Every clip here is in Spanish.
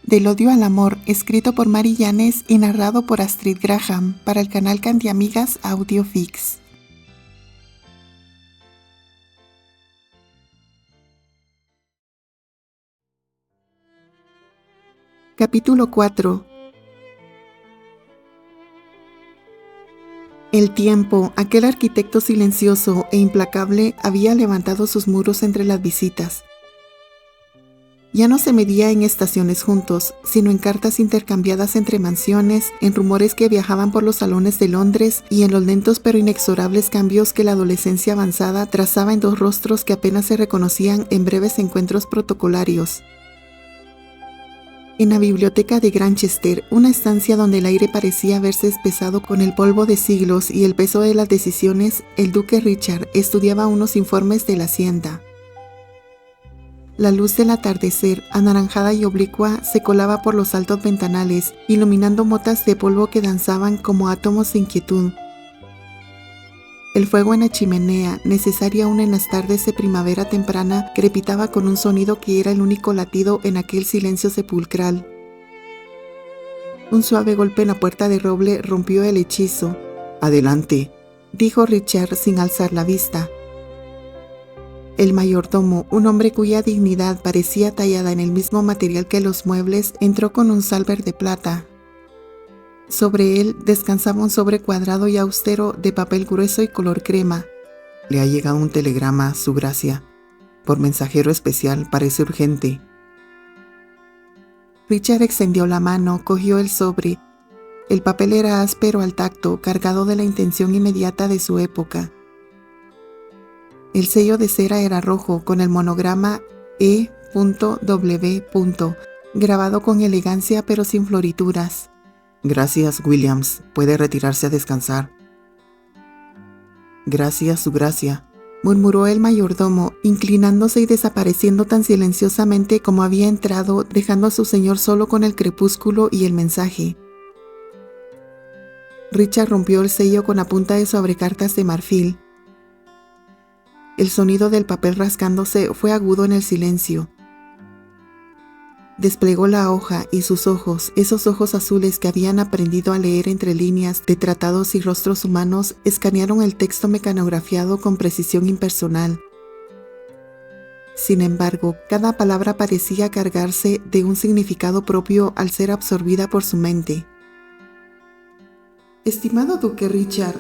Del odio al amor, escrito por Mari Yanes y narrado por Astrid Graham para el canal Candiamigas Audiofix. Capítulo 4. El tiempo, aquel arquitecto silencioso e implacable, había levantado sus muros entre las visitas. Ya no se medía en estaciones juntos, sino en cartas intercambiadas entre mansiones, en rumores que viajaban por los salones de Londres y en los lentos pero inexorables cambios que la adolescencia avanzada trazaba en dos rostros que apenas se reconocían en breves encuentros protocolarios. En la biblioteca de Granchester, una estancia donde el aire parecía haberse espesado con el polvo de siglos y el peso de las decisiones, el duque Richard estudiaba unos informes de la hacienda. La luz del atardecer, anaranjada y oblicua, se colaba por los altos ventanales, iluminando motas de polvo que danzaban como átomos de inquietud. El fuego en la chimenea, necesario aún en las tardes de primavera temprana, crepitaba con un sonido que era el único latido en aquel silencio sepulcral. Un suave golpe en la puerta de roble rompió el hechizo. «Adelante», dijo Richard sin alzar la vista. El mayordomo, un hombre cuya dignidad parecía tallada en el mismo material que los muebles, entró con un salver de plata. Sobre él descansaba un sobre cuadrado y austero de papel grueso y color crema. «Le ha llegado un telegrama, Su Gracia. Por mensajero especial, parece urgente». Richard extendió la mano, cogió el sobre. El papel era áspero al tacto, cargado de la intención inmediata de su época. El sello de cera era rojo, con el monograma E.W. grabado con elegancia pero sin florituras. «Gracias, Williams. Puede retirarse a descansar». «Gracias, Su Gracia», murmuró el mayordomo, inclinándose y desapareciendo tan silenciosamente como había entrado, dejando a su señor solo con el crepúsculo y el mensaje. Richard rompió el sello con la punta de sobrecartas de marfil. El sonido del papel rascándose fue agudo en el silencio. Desplegó la hoja y sus ojos, esos ojos azules que habían aprendido a leer entre líneas de tratados y rostros humanos, escanearon el texto mecanografiado con precisión impersonal. Sin embargo, cada palabra parecía cargarse de un significado propio al ser absorbida por su mente. «Estimado duque Richard,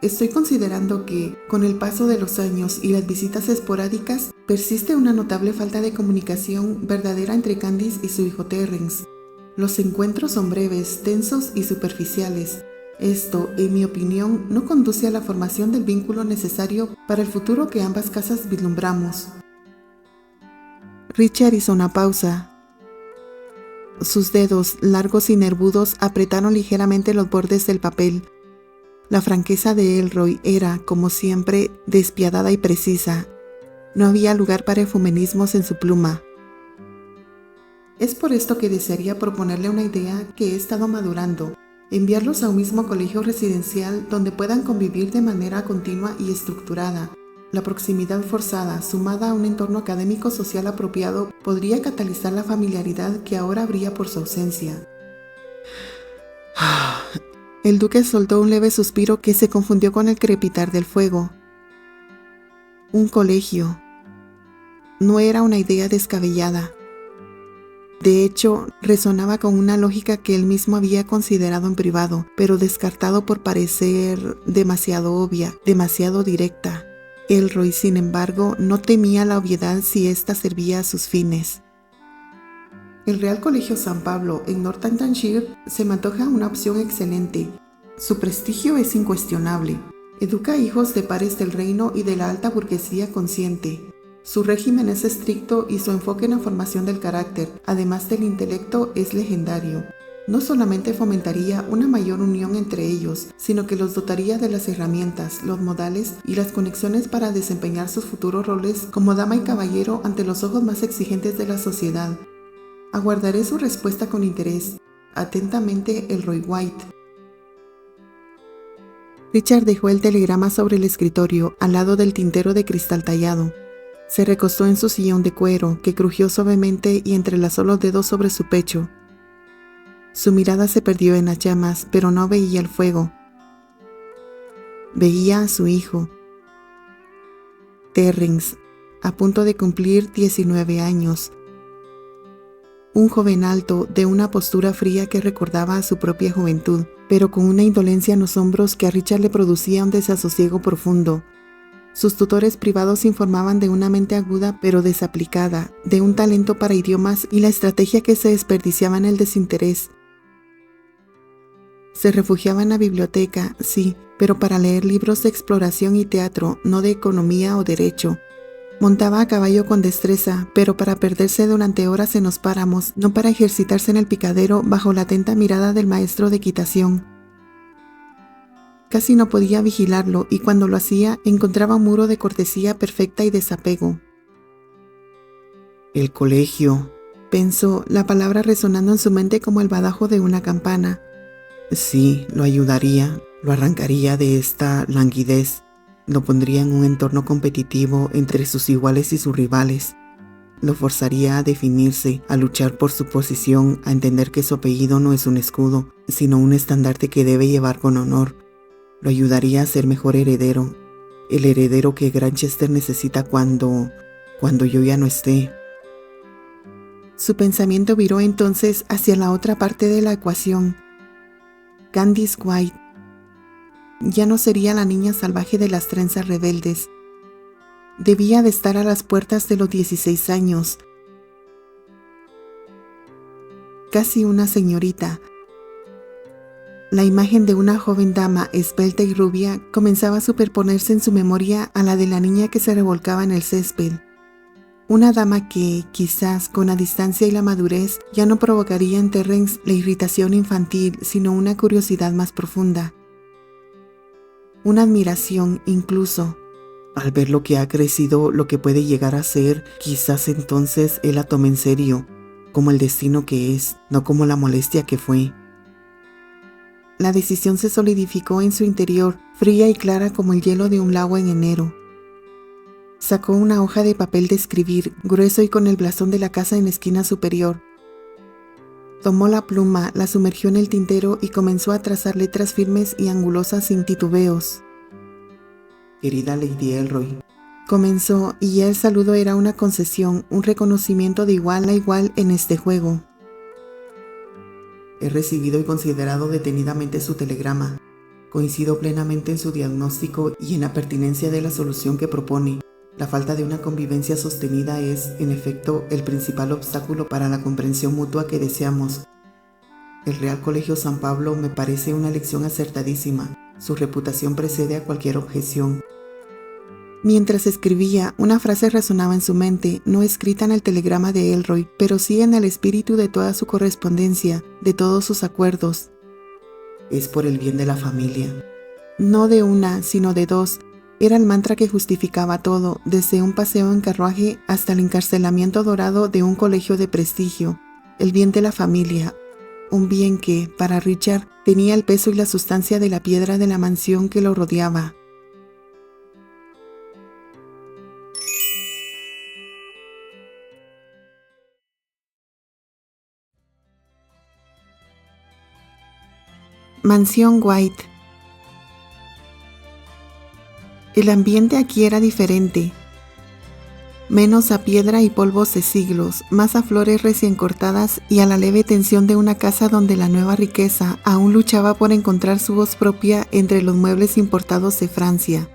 estoy considerando que, con el paso de los años y las visitas esporádicas, persiste una notable falta de comunicación verdadera entre Candice y su hijo Terrence. Los encuentros son breves, tensos y superficiales. Esto, en mi opinión, no conduce a la formación del vínculo necesario para el futuro que ambas casas vislumbramos». Richard hizo una pausa. Sus dedos, largos y nervudos, apretaron ligeramente los bordes del papel. La franqueza de Elroy era, como siempre, despiadada y precisa. No había lugar para eufemismos en su pluma. «Es por esto que desearía proponerle una idea que he estado madurando. Enviarlos a un mismo colegio residencial donde puedan convivir de manera continua y estructurada. La proximidad forzada, sumada a un entorno académico social apropiado, podría catalizar la familiaridad que ahora habría por su ausencia». El duque soltó un leve suspiro que se confundió con el crepitar del fuego. Un colegio. No era una idea descabellada. De hecho, resonaba con una lógica que él mismo había considerado en privado, pero descartado por parecer demasiado obvia, demasiado directa. Elroy, sin embargo, no temía la obviedad si ésta servía a sus fines. «El Real Colegio San Pablo en Northamptonshire se me antoja una opción excelente. Su prestigio es incuestionable. Educa hijos de pares del reino y de la alta burguesía consciente. Su régimen es estricto y su enfoque en la formación del carácter, además del intelecto, es legendario. No solamente fomentaría una mayor unión entre ellos, sino que los dotaría de las herramientas, los modales y las conexiones para desempeñar sus futuros roles como dama y caballero ante los ojos más exigentes de la sociedad. Aguardaré su respuesta con interés. Atentamente, Elroy White». Richard dejó el telegrama sobre el escritorio, al lado del tintero de cristal tallado. Se recostó en su sillón de cuero, que crujió suavemente y entrelazó los dedos sobre su pecho. Su mirada se perdió en las llamas, pero no veía el fuego. Veía a su hijo, Terrence, a punto de cumplir 19 años. Un joven alto, de una postura fría que recordaba a su propia juventud, pero con una indolencia en los hombros que a Richard le producía un desasosiego profundo. Sus tutores privados informaban de una mente aguda pero desaplicada, de un talento para idiomas y la estrategia que se desperdiciaba en el desinterés. Se refugiaba en la biblioteca, sí, pero para leer libros de exploración y teatro, no de economía o derecho. Montaba a caballo con destreza, pero para perderse durante horas en los páramos, no para ejercitarse en el picadero bajo la atenta mirada del maestro de equitación. Casi no podía vigilarlo y cuando lo hacía encontraba un muro de cortesía perfecta y desapego. El colegio, pensó, la palabra resonando en su mente como el badajo de una campana. Sí, lo ayudaría, lo arrancaría de esta languidez, lo pondría en un entorno competitivo entre sus iguales y sus rivales. Lo forzaría a definirse, a luchar por su posición, a entender que su apellido no es un escudo, sino un estandarte que debe llevar con honor. Lo ayudaría a ser mejor heredero, el heredero que Granchester necesita cuando yo ya no esté. Su pensamiento viró entonces hacia la otra parte de la ecuación. Candice White ya no sería la niña salvaje de las trenzas rebeldes. Debía de estar a las puertas de los 16 años. Casi una señorita. La imagen de una joven dama esbelta y rubia comenzaba a superponerse en su memoria a la de la niña que se revolcaba en el césped. Una dama que, quizás, con la distancia y la madurez, ya no provocaría en Terrence la irritación infantil, sino una curiosidad más profunda. Una admiración, incluso. Al ver lo que ha crecido, lo que puede llegar a ser, quizás entonces él la tome en serio, como el destino que es, no como la molestia que fue. La decisión se solidificó en su interior, fría y clara como el hielo de un lago en enero. Sacó una hoja de papel de escribir, grueso y con el blasón de la casa en la esquina superior. Tomó la pluma, la sumergió en el tintero y comenzó a trazar letras firmes y angulosas sin titubeos. Querida Lady Elroy, comenzó, y ya el saludo era una concesión, un reconocimiento de igual a igual en este juego. He recibido y considerado detenidamente su telegrama. Coincido plenamente en su diagnóstico y en la pertinencia de la solución que propone. La falta de una convivencia sostenida es, en efecto, el principal obstáculo para la comprensión mutua que deseamos. El Real Colegio San Pablo me parece una elección acertadísima. Su reputación precede a cualquier objeción. Mientras escribía, una frase resonaba en su mente, no escrita en el telegrama de Elroy, pero sí en el espíritu de toda su correspondencia, de todos sus acuerdos. Es por el bien de la familia. No de una, sino de dos. Era el mantra que justificaba todo, desde un paseo en carruaje hasta el encarcelamiento dorado de un colegio de prestigio. El bien de la familia, un bien que, para Richard, tenía el peso y la sustancia de la piedra de la mansión que lo rodeaba. Mansión White. El ambiente aquí era diferente. Menos a piedra y polvos de siglos, más a flores recién cortadas y a la leve tensión de una casa donde la nueva riqueza aún luchaba por encontrar su voz propia entre los muebles importados de Francia.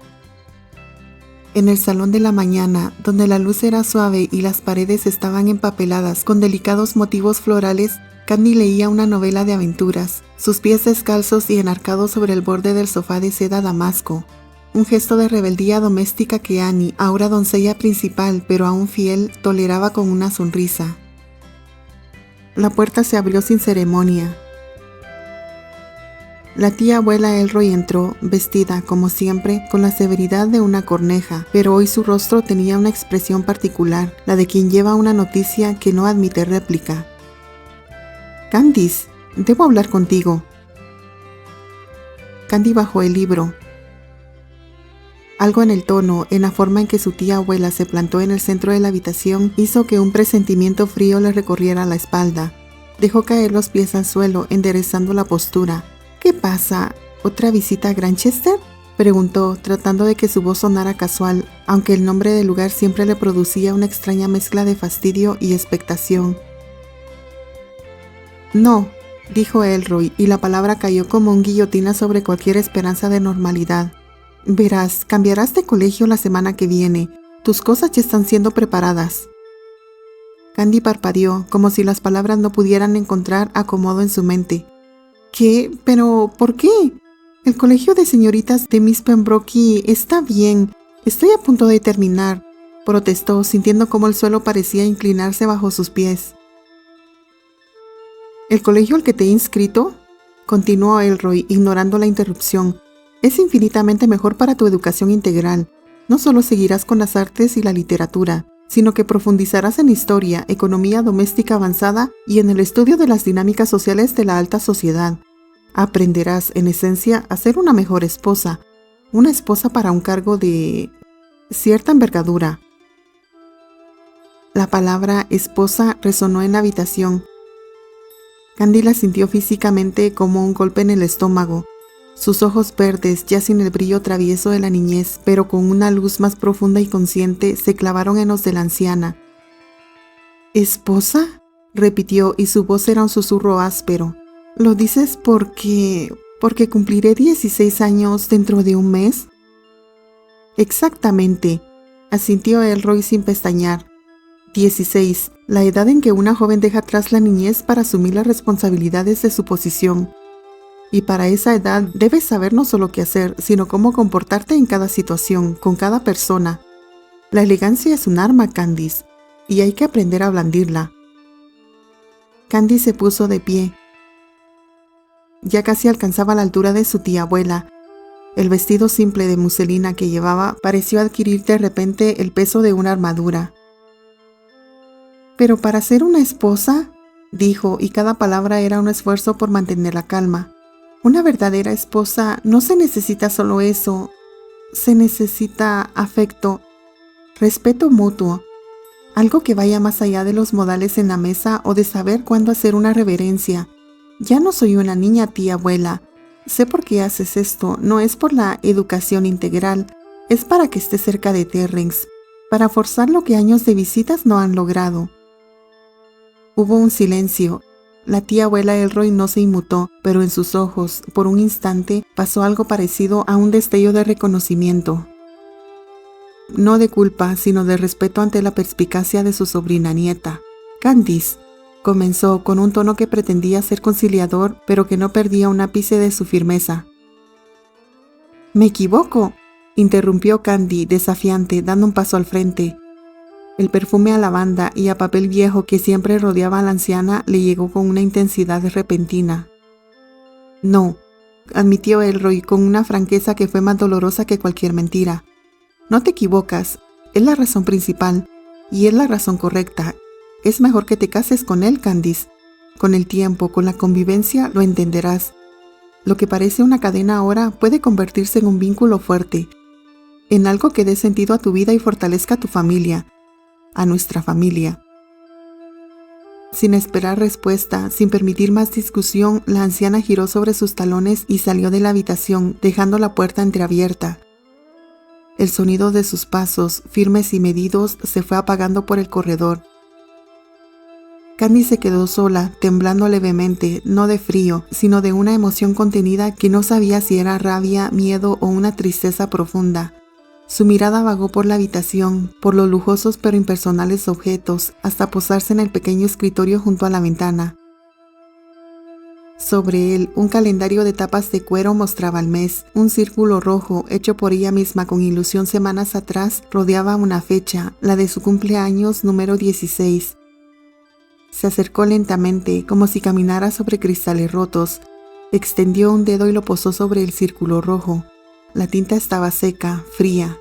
En el salón de la mañana, donde la luz era suave y las paredes estaban empapeladas con delicados motivos florales, Candy leía una novela de aventuras, sus pies descalzos y enarcados sobre el borde del sofá de seda damasco. Un gesto de rebeldía doméstica que Annie, ahora doncella principal pero aún fiel, toleraba con una sonrisa. La puerta se abrió sin ceremonia. La tía abuela Elroy entró, vestida, como siempre, con la severidad de una corneja, pero hoy su rostro tenía una expresión particular, la de quien lleva una noticia que no admite réplica. «Candice, debo hablar contigo». Candy bajó el libro. Algo en el tono, en la forma en que su tía abuela se plantó en el centro de la habitación, hizo que un presentimiento frío le recorriera la espalda. Dejó caer los pies al suelo, enderezando la postura. ¿Qué pasa? ¿Otra visita a Granchester?, preguntó, tratando de que su voz sonara casual, aunque el nombre del lugar siempre le producía una extraña mezcla de fastidio y expectación. No, dijo Elroy, y la palabra cayó como un guillotina sobre cualquier esperanza de normalidad. Verás, cambiarás de colegio la semana que viene. Tus cosas ya están siendo preparadas. Candy parpadeó, como si las palabras no pudieran encontrar acomodo en su mente. ¿Qué? ¿Pero por qué? El colegio de señoritas de Miss Pembroke está bien. Estoy a punto de terminar, protestó, sintiendo cómo el suelo parecía inclinarse bajo sus pies. ¿El colegio al que te he inscrito?, continuó Elroy, ignorando la interrupción. Es infinitamente mejor para tu educación integral. No solo seguirás con las artes y la literatura, sino que profundizarás en historia, economía doméstica avanzada y en el estudio de las dinámicas sociales de la alta sociedad. Aprenderás, en esencia, a ser una mejor esposa, una esposa para un cargo de cierta envergadura. La palabra esposa resonó en la habitación. Candy la sintió físicamente como un golpe en el estómago. Sus ojos verdes, ya sin el brillo travieso de la niñez, pero con una luz más profunda y consciente, se clavaron en los de la anciana. ¿Esposa?, repitió, y su voz era un susurro áspero. ¿Lo dices porque cumpliré 16 años dentro de un mes? Exactamente, asintió Elroy sin pestañear. 16, la edad en que una joven deja atrás la niñez para asumir las responsabilidades de su posición. Y para esa edad debes saber no solo qué hacer, sino cómo comportarte en cada situación, con cada persona. La elegancia es un arma, Candice, y hay que aprender a blandirla. Candy se puso de pie. Ya casi alcanzaba la altura de su tía abuela. El vestido simple de muselina que llevaba pareció adquirir de repente el peso de una armadura. «Pero para ser una esposa», dijo, y cada palabra era un esfuerzo por mantener la calma. «Una verdadera esposa no se necesita solo eso, se necesita afecto, respeto mutuo, algo que vaya más allá de los modales en la mesa o de saber cuándo hacer una reverencia. Ya no soy una niña, tía abuela. Sé por qué haces esto, no es por la educación integral, es para que estés cerca de Terrence, para forzar lo que años de visitas no han logrado». Hubo un silencio. La tía abuela Elroy no se inmutó, pero en sus ojos, por un instante, pasó algo parecido a un destello de reconocimiento. No de culpa, sino de respeto ante la perspicacia de su sobrina nieta. «Candice», comenzó con un tono que pretendía ser conciliador, pero que no perdía un ápice de su firmeza. «Me equivoco», interrumpió Candy, desafiante, dando un paso al frente. El perfume a lavanda y a papel viejo que siempre rodeaba a la anciana le llegó con una intensidad repentina. «No», admitió Elroy con una franqueza que fue más dolorosa que cualquier mentira. «No te equivocas, es la razón principal, y es la razón correcta. Es mejor que te cases con él, Candice. Con el tiempo, con la convivencia, lo entenderás. Lo que parece una cadena ahora puede convertirse en un vínculo fuerte, en algo que dé sentido a tu vida y fortalezca a tu familia, a nuestra familia». Sin esperar respuesta, sin permitir más discusión, la anciana giró sobre sus talones y salió de la habitación, dejando la puerta entreabierta. El sonido de sus pasos, firmes y medidos, se fue apagando por el corredor. Candy se quedó sola, temblando levemente, no de frío, sino de una emoción contenida que no sabía si era rabia, miedo o una tristeza profunda. Su mirada vagó por la habitación, por los lujosos pero impersonales objetos, hasta posarse en el pequeño escritorio junto a la ventana. Sobre él, un calendario de tapas de cuero mostraba el mes. Un círculo rojo, hecho por ella misma con ilusión semanas atrás, rodeaba una fecha, la de su cumpleaños número 16. Se acercó lentamente, como si caminara sobre cristales rotos. Extendió un dedo y lo posó sobre el círculo rojo. La tinta estaba seca, fría.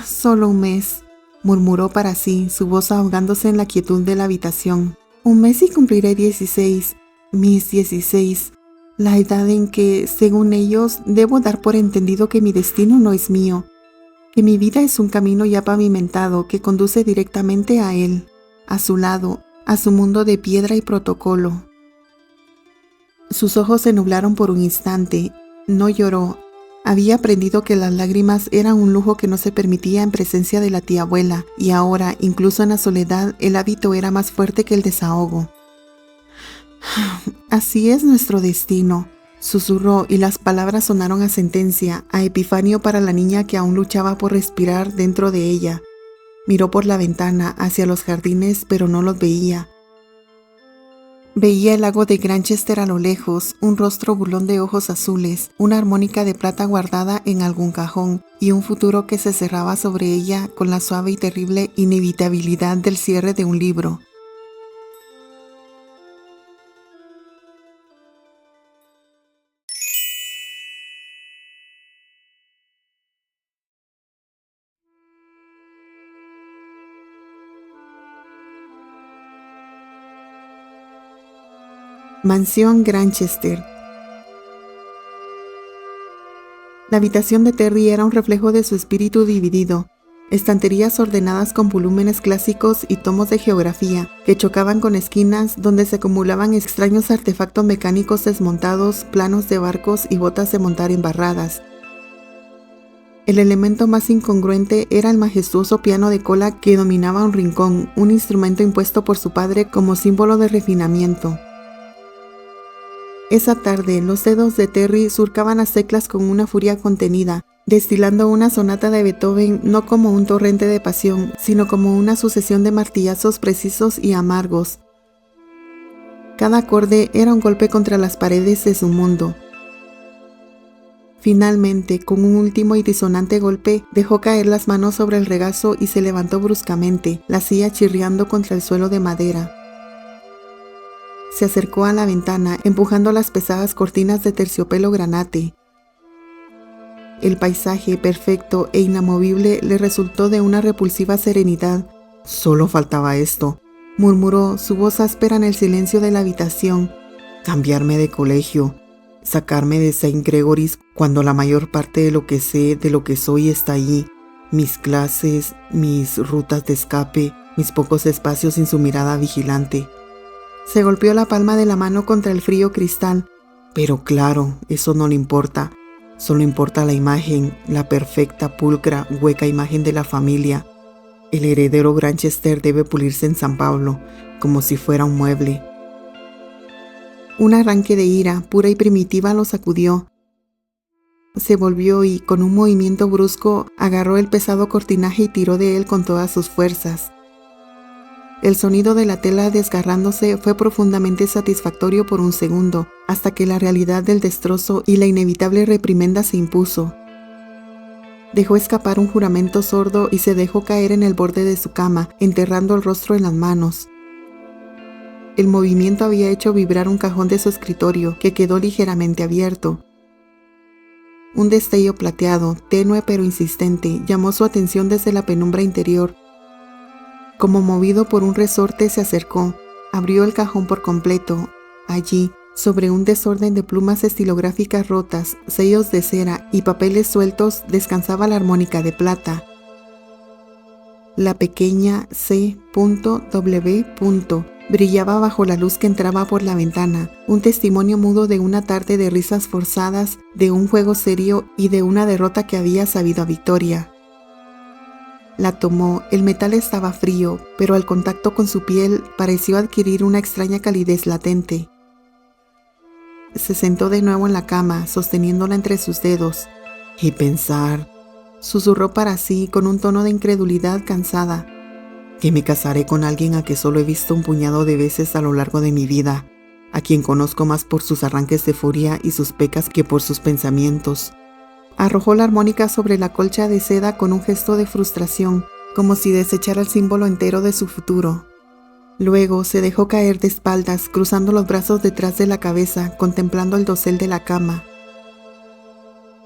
«Solo un mes», murmuró para sí, su voz ahogándose en la quietud de la habitación. «Un mes y cumpliré 16, mis 16, la edad en que, según ellos, debo dar por entendido que mi destino no es mío, que mi vida es un camino ya pavimentado que conduce directamente a él, a su lado, a su mundo de piedra y protocolo. Sus ojos se nublaron por un instante. No lloró. Había aprendido que las lágrimas eran un lujo que no se permitía en presencia de la tía abuela, y ahora, incluso en la soledad, el hábito era más fuerte que el desahogo. Así es nuestro destino, susurró, y las palabras sonaron a sentencia, a epifanio para la niña que aún luchaba por respirar dentro de ella. Miró por la ventana hacia los jardines, pero no los veía. Veía el lago de Granchester a lo lejos, un rostro burlón de ojos azules, una armónica de plata guardada en algún cajón, y un futuro que se cerraba sobre ella con la suave y terrible inevitabilidad del cierre de un libro. Mansión Granchester. La habitación de Terry era un reflejo de su espíritu dividido. Estanterías ordenadas con volúmenes clásicos y tomos de geografía, que chocaban con esquinas donde se acumulaban extraños artefactos mecánicos desmontados, planos de barcos y botas de montar embarradas. El elemento más incongruente era el majestuoso piano de cola que dominaba un rincón, un instrumento impuesto por su padre como símbolo de refinamiento. Esa tarde, los dedos de Terry surcaban las teclas con una furia contenida, destilando una sonata de Beethoven no como un torrente de pasión, sino como una sucesión de martillazos precisos y amargos. Cada acorde era un golpe contra las paredes de su mundo. Finalmente, con un último y disonante golpe, dejó caer las manos sobre el regazo y se levantó bruscamente, la silla chirriando contra el suelo de madera. Se acercó a la ventana, empujando las pesadas cortinas de terciopelo granate. El paisaje, perfecto e inamovible, le resultó de una repulsiva serenidad. «Solo faltaba esto», murmuró, su voz áspera en el silencio de la habitación. «Cambiarme de colegio, sacarme de St. Gregory's cuando la mayor parte de lo que sé, de lo que soy está allí. Mis clases, mis rutas de escape, mis pocos espacios sin su mirada vigilante». Se golpeó la palma de la mano contra el frío cristal. Pero claro, eso no le importa. Solo importa la imagen, la perfecta, pulcra, hueca imagen de la familia. El heredero Granchester debe pulirse en San Pablo, como si fuera un mueble. Un arranque de ira, pura y primitiva, lo sacudió. Se volvió y, con un movimiento brusco, agarró el pesado cortinaje y tiró de él con todas sus fuerzas. El sonido de la tela desgarrándose fue profundamente satisfactorio por un segundo, hasta que la realidad del destrozo y la inevitable reprimenda se impuso. Dejó escapar un juramento sordo y se dejó caer en el borde de su cama, enterrando el rostro en las manos. El movimiento había hecho vibrar un cajón de su escritorio, que quedó ligeramente abierto. Un destello plateado, tenue pero insistente, llamó su atención desde la penumbra interior. Como movido por un resorte, se acercó, abrió el cajón por completo. Allí, sobre un desorden de plumas estilográficas rotas, sellos de cera y papeles sueltos, descansaba la armónica de plata. La pequeña C.W. brillaba bajo la luz que entraba por la ventana, un testimonio mudo de una tarde de risas forzadas, de un juego serio y de una derrota que había sabido a victoria. La tomó, el metal estaba frío, pero al contacto con su piel pareció adquirir una extraña calidez latente. Se sentó de nuevo en la cama, sosteniéndola entre sus dedos. «Y pensar», susurró para sí con un tono de incredulidad cansada, «que me casaré con alguien a que solo he visto un puñado de veces a lo largo de mi vida, a quien conozco más por sus arranques de furia y sus pecas que por sus pensamientos». Arrojó la armónica sobre la colcha de seda con un gesto de frustración, como si desechara el símbolo entero de su futuro. Luego se dejó caer de espaldas, cruzando los brazos detrás de la cabeza, contemplando el dosel de la cama.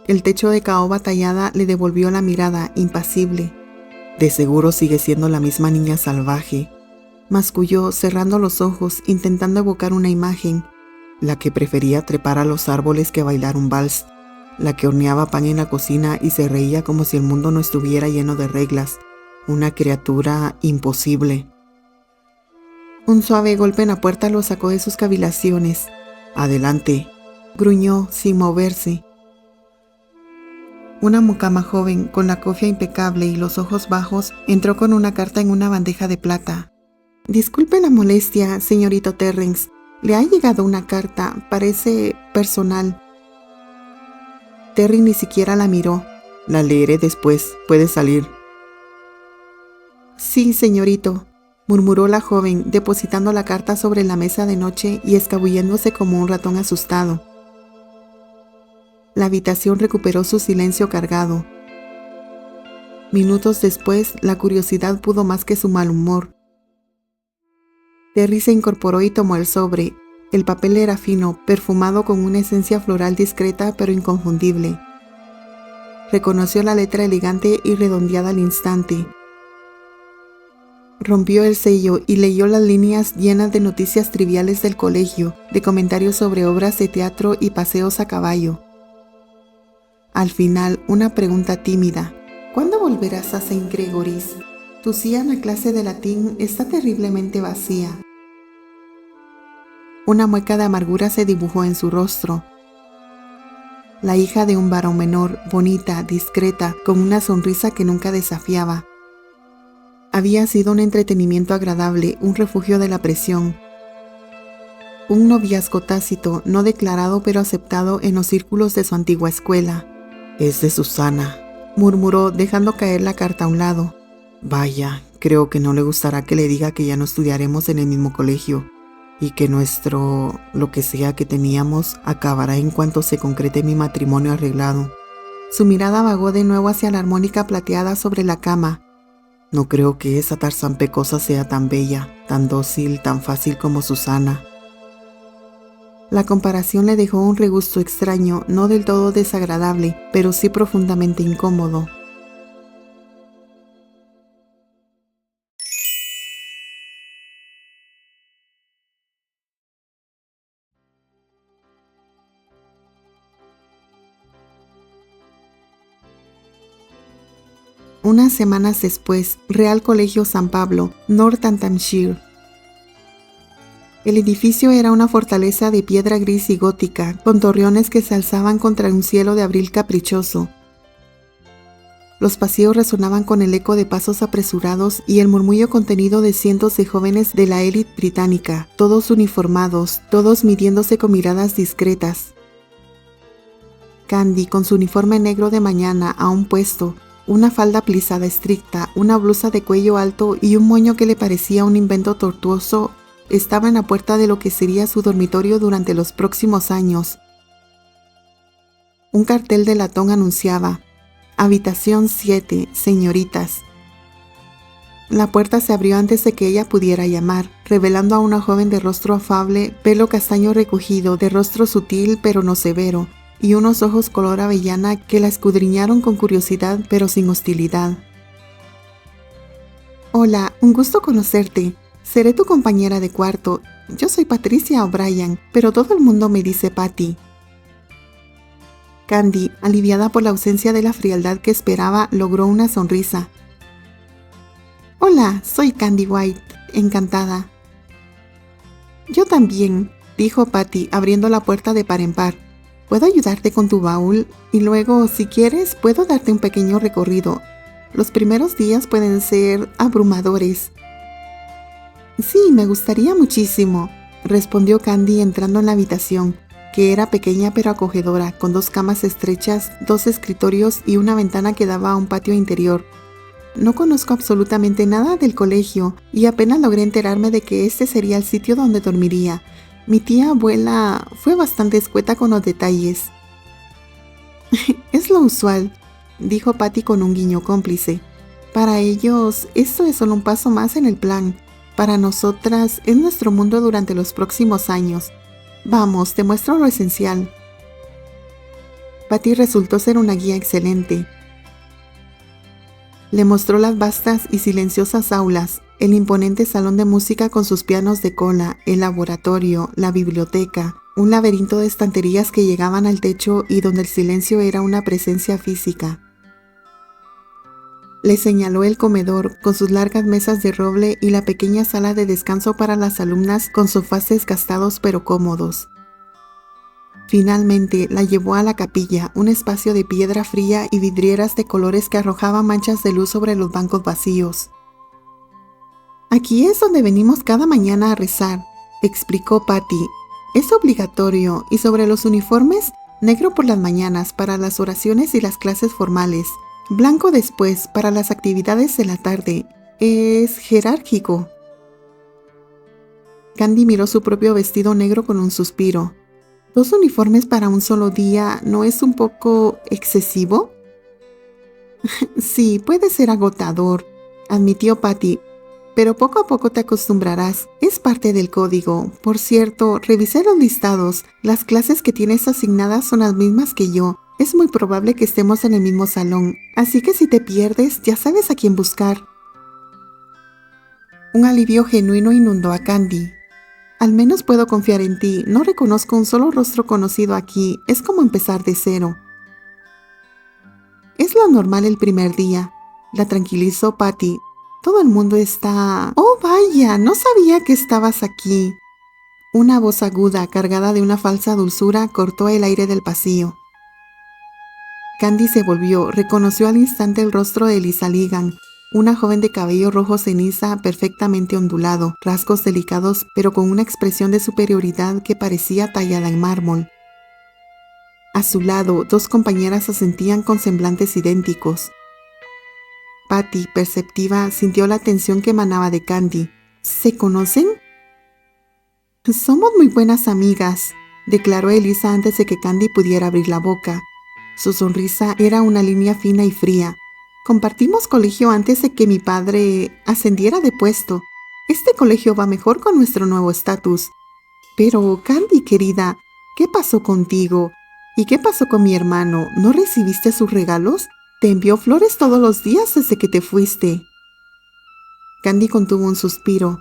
El techo de caoba tallada le devolvió la mirada, impasible. «De seguro sigue siendo la misma niña salvaje», masculló, cerrando los ojos, intentando evocar una imagen, la que prefería trepar a los árboles que bailar un vals, la que horneaba pan en la cocina y se reía como si el mundo no estuviera lleno de reglas, una criatura imposible. Un suave golpe en la puerta lo sacó de sus cavilaciones. «Adelante», gruñó sin moverse. Una mucama joven, con la cofia impecable y los ojos bajos, entró con una carta en una bandeja de plata. «Disculpe la molestia, señorito Terrence. Le ha llegado una carta, parece personal». Terry ni siquiera la miró. «La leeré después. Puede salir». «Sí, señorito», murmuró la joven, depositando la carta sobre la mesa de noche y escabulléndose como un ratón asustado. La habitación recuperó su silencio cargado. Minutos después, la curiosidad pudo más que su mal humor. Terry se incorporó y tomó el sobre. El papel era fino, perfumado con una esencia floral discreta pero inconfundible. Reconoció la letra elegante y redondeada al instante. Rompió el sello y leyó las líneas llenas de noticias triviales del colegio, de comentarios sobre obras de teatro y paseos a caballo. Al final, una pregunta tímida. «¿Cuándo volverás a St. Gregory's? Tu silla en la clase de latín está terriblemente vacía». Una mueca de amargura se dibujó en su rostro. La hija de un varón menor, bonita, discreta, con una sonrisa que nunca desafiaba. Había sido un entretenimiento agradable, un refugio de la presión. Un noviazgo tácito, no declarado pero aceptado en los círculos de su antigua escuela. «Es de Susana», murmuró, dejando caer la carta a un lado. «Vaya, creo que no le gustará que le diga que ya no estudiaremos en el mismo colegio y que lo que sea que teníamos, acabará en cuanto se concrete mi matrimonio arreglado». Su mirada vagó de nuevo hacia la armónica plateada sobre la cama. «No creo que esa Tarzán pecosa sea tan bella, tan dócil, tan fácil como Susana». La comparación le dejó un regusto extraño, no del todo desagradable, pero sí profundamente incómodo. Unas semanas después, Real Colegio San Pablo, Northamptonshire. El edificio era una fortaleza de piedra gris y gótica, con torreones que se alzaban contra un cielo de abril caprichoso. Los pasillos resonaban con el eco de pasos apresurados y el murmullo contenido de cientos de jóvenes de la élite británica, todos uniformados, todos midiéndose con miradas discretas. Candy, con su uniforme negro de mañana a un puesto, una falda plisada estricta, una blusa de cuello alto y un moño que le parecía un invento tortuoso, estaba en la puerta de lo que sería su dormitorio durante los próximos años. Un cartel de latón anunciaba: «Habitación 7, señoritas». La puerta se abrió antes de que ella pudiera llamar, revelando a una joven de rostro afable, pelo castaño recogido, de rostro sutil pero no severo, y unos ojos color avellana que la escudriñaron con curiosidad pero sin hostilidad. «Hola, un gusto conocerte. Seré tu compañera de cuarto. Yo soy Patricia O'Brien, pero todo el mundo me dice Patty». Candy, aliviada por la ausencia de la frialdad que esperaba, logró una sonrisa. «Hola, soy Candy White. Encantada». «Yo también», dijo Patty, abriendo la puerta de par en par. «¿Puedo ayudarte con tu baúl? Y luego, si quieres, puedo darte un pequeño recorrido. Los primeros días pueden ser abrumadores». «Sí, me gustaría muchísimo», respondió Candy entrando en la habitación, que era pequeña pero acogedora, con 2 camas estrechas, 2 escritorios y una ventana que daba a un patio interior. «No conozco absolutamente nada del colegio y apenas logré enterarme de que este sería el sitio donde dormiría. Mi tía abuela fue bastante escueta con los detalles». «Es lo usual», dijo Patty con un guiño cómplice. «Para ellos, esto es solo un paso más en el plan. Para nosotras, es nuestro mundo durante los próximos años. Vamos, te muestro lo esencial». Patty resultó ser una guía excelente. Le mostró las vastas y silenciosas aulas, el imponente salón de música con sus pianos de cola, el laboratorio, la biblioteca, un laberinto de estanterías que llegaban al techo y donde el silencio era una presencia física. Le señaló el comedor con sus largas mesas de roble y la pequeña sala de descanso para las alumnas con sofás desgastados pero cómodos. Finalmente la llevó a la capilla, un espacio de piedra fría y vidrieras de colores que arrojaban manchas de luz sobre los bancos vacíos. Aquí es donde venimos cada mañana a rezar, explicó Patty. Es obligatorio y sobre los uniformes, negro por las mañanas para las oraciones y las clases formales, blanco después para las actividades de la tarde. Es jerárquico. Candy miró su propio vestido negro con un suspiro. ¿2 uniformes para un solo día no es un poco excesivo? Sí, puede ser agotador, admitió Patty, pero poco a poco te acostumbrarás. Es parte del código. Por cierto, revisé los listados. Las clases que tienes asignadas son las mismas que yo. Es muy probable que estemos en el mismo salón, así que si te pierdes, ya sabes a quién buscar. Un alivio genuino inundó a Candy. Al menos puedo confiar en ti. No reconozco un solo rostro conocido aquí. Es como empezar de cero. Es lo normal el primer día, la tranquilizó Patty. Todo el mundo está... ¡Oh, vaya! No sabía que estabas aquí. Una voz aguda, cargada de una falsa dulzura, cortó el aire del pasillo. Candy se volvió, reconoció al instante el rostro de Lisa Ligan, una joven de cabello rojo ceniza perfectamente ondulado, rasgos delicados, pero con una expresión de superioridad que parecía tallada en mármol. A su lado, 2 compañeras asentían con semblantes idénticos. Patty, perceptiva, sintió la tensión que emanaba de Candy. ¿Se conocen? Somos muy buenas amigas, declaró Elisa antes de que Candy pudiera abrir la boca. Su sonrisa era una línea fina y fría. Compartimos colegio antes de que mi padre ascendiera de puesto. Este colegio va mejor con nuestro nuevo estatus. Pero, Candy, querida, ¿qué pasó contigo? ¿Y qué pasó con mi hermano? ¿No recibiste sus regalos? Te envió flores todos los días desde que te fuiste. Candy contuvo un suspiro.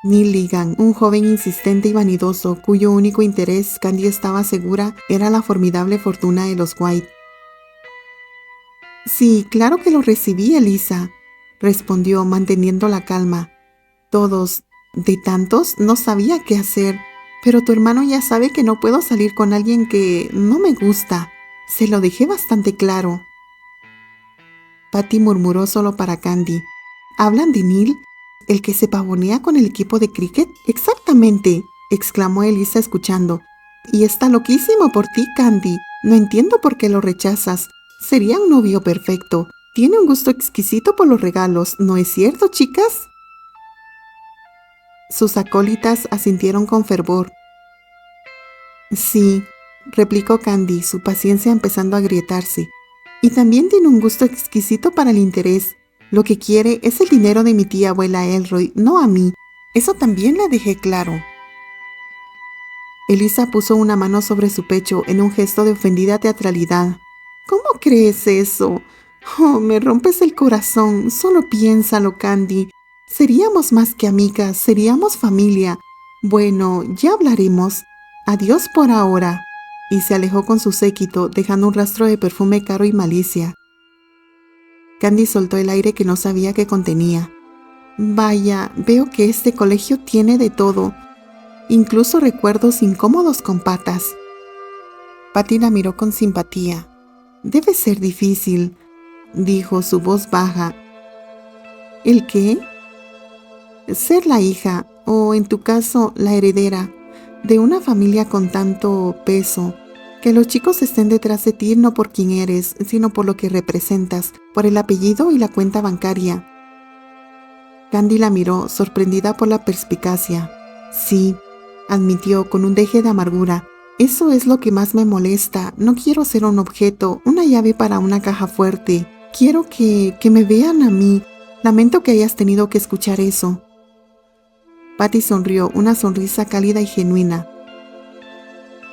Neil Ligan, un joven insistente y vanidoso, cuyo único interés, Candy estaba segura, era la formidable fortuna de los White. Sí, claro que lo recibí, Elisa, respondió, manteniendo la calma. Todos, de tantos, no sabía qué hacer, pero tu hermano ya sabe que no puedo salir con alguien que no me gusta. Se lo dejé bastante claro. Patty murmuró solo para Candy. ¿Hablan de Neil? ¿El que se pavonea con el equipo de cricket? Exactamente, exclamó Elisa escuchando. Y está loquísimo por ti, Candy. No entiendo por qué lo rechazas. Sería un novio perfecto. Tiene un gusto exquisito por los regalos, ¿no es cierto, chicas? Sus acólitas asintieron con fervor. Sí, replicó Candy, su paciencia empezando a agrietarse. Y también tiene un gusto exquisito para el interés. Lo que quiere es el dinero de mi tía abuela Elroy, no a mí. Eso también le dejé claro. Elisa puso una mano sobre su pecho en un gesto de ofendida teatralidad. ¿Cómo crees eso? Oh, me rompes el corazón. Solo piénsalo, Candy. Seríamos más que amigas, seríamos familia. Bueno, ya hablaremos. Adiós por ahora. Y se alejó con su séquito, dejando un rastro de perfume caro y malicia. Candy soltó el aire que no sabía que contenía. Vaya, veo que este colegio tiene de todo, incluso recuerdos incómodos con patas. Patty la miró con simpatía. Debe ser difícil, dijo, su voz baja. ¿El qué? Ser la hija, o en tu caso, la heredera, de una familia con tanto peso. Que los chicos estén detrás de ti no por quién eres, sino por lo que representas, por el apellido y la cuenta bancaria. Candy la miró, sorprendida por la perspicacia. Sí, admitió con un deje de amargura. Eso es lo que más me molesta. No quiero ser un objeto, una llave para una caja fuerte. Quiero que me vean a mí. Lamento que hayas tenido que escuchar eso. Patty sonrió, una sonrisa cálida y genuina.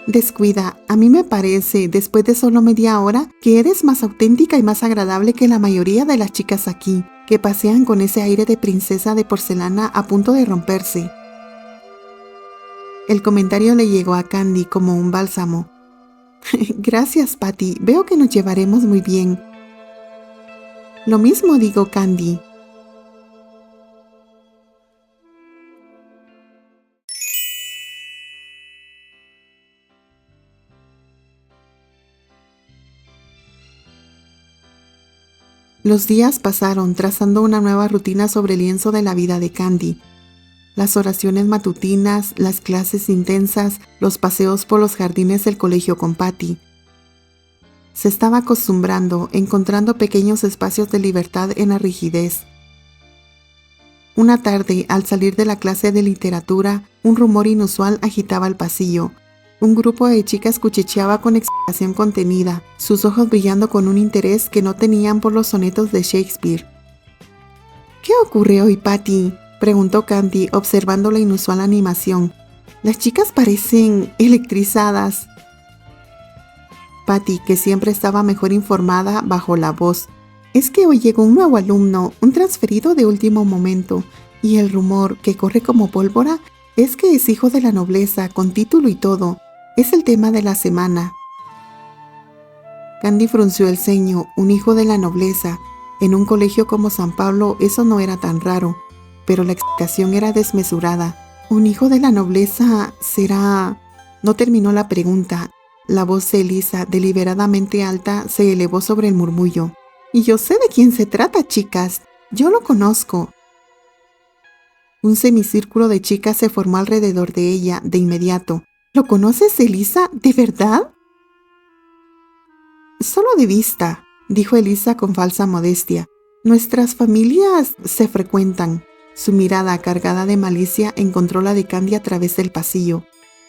Descuida, a mí me parece, después de solo media hora, que eres más auténtica y más agradable que la mayoría de las chicas aquí, que pasean con ese aire de princesa de porcelana a punto de romperse. El comentario le llegó a Candy como un bálsamo. Gracias, Patty, veo que nos llevaremos muy bien. Lo mismo digo, Candy. Los días pasaron trazando una nueva rutina sobre el lienzo de la vida de Candy. Las oraciones matutinas, las clases intensas, los paseos por los jardines del colegio con Patty. Se estaba acostumbrando, encontrando pequeños espacios de libertad en la rigidez. Una tarde, al salir de la clase de literatura, un rumor inusual agitaba el pasillo. Un grupo de chicas cuchicheaba con explicación contenida, sus ojos brillando con un interés que no tenían por los sonetos de Shakespeare. ¿Qué ocurre hoy, Patty?, preguntó Candy, observando la inusual animación. Las chicas parecen electrizadas. Patty, que siempre estaba mejor informada, bajó la voz. Es que hoy llegó un nuevo alumno, un transferido de último momento, y el rumor, que corre como pólvora, es que es hijo de la nobleza, con título y todo. Es el tema de la semana. Candy frunció el ceño. Un hijo de la nobleza. En un colegio como San Pablo eso no era tan raro, pero la excitación era desmesurada. ¿Un hijo de la nobleza será...? No terminó la pregunta. La voz de Elisa, deliberadamente alta, se elevó sobre el murmullo. Y yo sé de quién se trata, chicas. Yo lo conozco. Un semicírculo de chicas se formó alrededor de ella de inmediato. ¿Lo conoces, Elisa? ¿De verdad? Solo de vista, dijo Elisa con falsa modestia. Nuestras familias se frecuentan. Su mirada, cargada de malicia, encontró la de Candy a través del pasillo.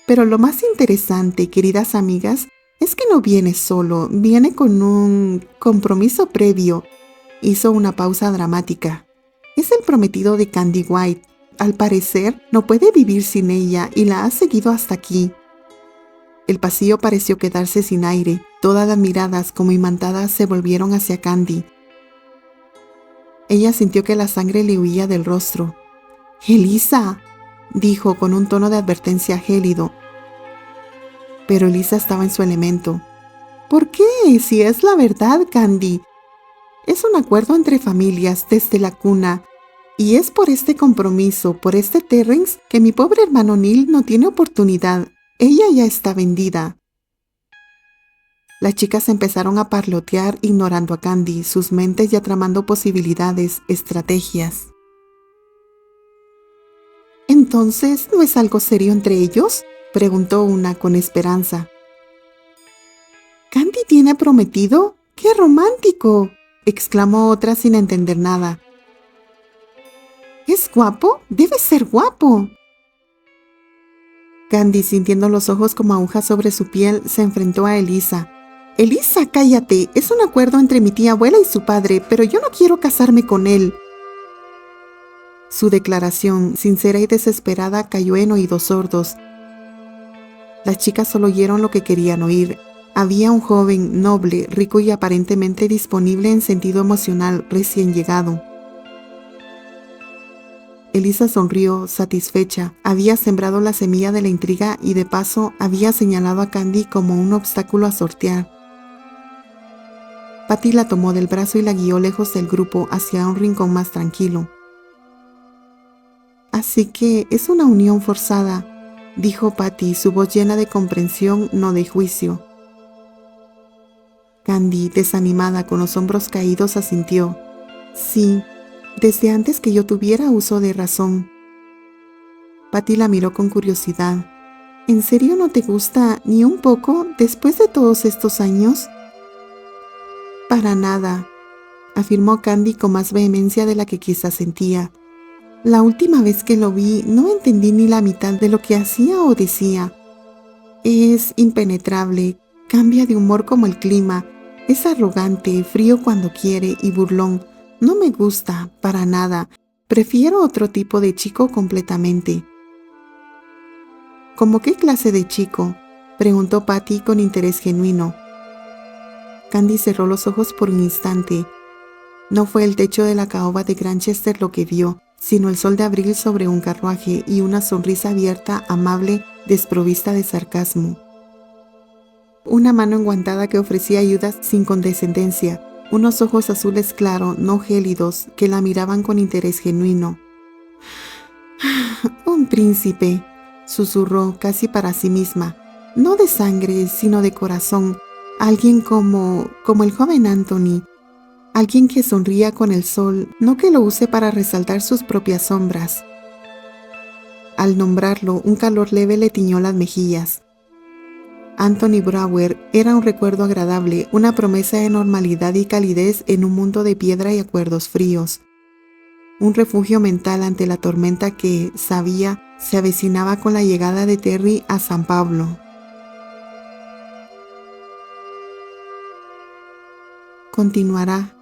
Pero lo más interesante, queridas amigas, es que no viene solo, viene con un compromiso previo. Hizo una pausa dramática. Es el prometido de Candy White. Al parecer, no puede vivir sin ella y la ha seguido hasta aquí. El pasillo pareció quedarse sin aire. Todas las miradas, como imantadas, se volvieron hacia Candy. Ella sintió que la sangre le huía del rostro. «Elisa», dijo con un tono de advertencia gélido. Pero Elisa estaba en su elemento. «¿Por qué? Si es la verdad, Candy. Es un acuerdo entre familias desde la cuna. Y es por este compromiso, por este Terrence, que mi pobre hermano Neil no tiene oportunidad. Ella ya está vendida». Las chicas empezaron a parlotear ignorando a Candy, sus mentes ya tramando posibilidades, estrategias. «¿Entonces no es algo serio entre ellos?», preguntó una con esperanza. «¿Candy tiene prometido? ¡Qué romántico!», exclamó otra sin entender nada. «¿Es guapo? Debe ser guapo». Candy, sintiendo los ojos como agujas sobre su piel, se enfrentó a Elisa. «Elisa, cállate. Es un acuerdo entre mi tía abuela y su padre, pero yo no quiero casarme con él». Su declaración, sincera y desesperada, cayó en oídos sordos. Las chicas solo oyeron lo que querían oír. Había un joven, noble, rico y aparentemente disponible en sentido emocional, recién llegado. Elisa sonrió, satisfecha. Había sembrado la semilla de la intriga y de paso había señalado a Candy como un obstáculo a sortear. Patty la tomó del brazo y la guió lejos del grupo hacia un rincón más tranquilo. «Así que es una unión forzada», dijo Patty, su voz llena de comprensión, no de juicio. Candy, desanimada, con los hombros caídos, asintió. «Sí, desde antes que yo tuviera uso de razón». Patty la miró con curiosidad. «¿En serio no te gusta ni un poco después de todos estos años?» «Para nada», afirmó Candy con más vehemencia de la que quizás sentía. «La última vez que lo vi no entendí ni la mitad de lo que hacía o decía. Es impenetrable, cambia de humor como el clima, es arrogante, frío cuando quiere y burlón. No me gusta, para nada. Prefiero otro tipo de chico completamente». «¿Cómo qué clase de chico?», preguntó Patty con interés genuino. Candy cerró los ojos por un instante. No fue el techo de la caoba de Granchester lo que vio, sino el sol de abril sobre un carruaje y una sonrisa abierta, amable, desprovista de sarcasmo. Una mano enguantada que ofrecía ayudas sin condescendencia, unos ojos azules claro, no gélidos, que la miraban con interés genuino. «Un príncipe», susurró casi para sí misma, «no de sangre, sino de corazón, alguien como el joven Anthony, alguien que sonría con el sol, no que lo use para resaltar sus propias sombras». Al nombrarlo, un calor leve le tiñó las mejillas. Anthony Brewer era un recuerdo agradable, una promesa de normalidad y calidez en un mundo de piedra y acuerdos fríos. Un refugio mental ante la tormenta que, sabía, se avecinaba con la llegada de Terry a San Pablo. Continuará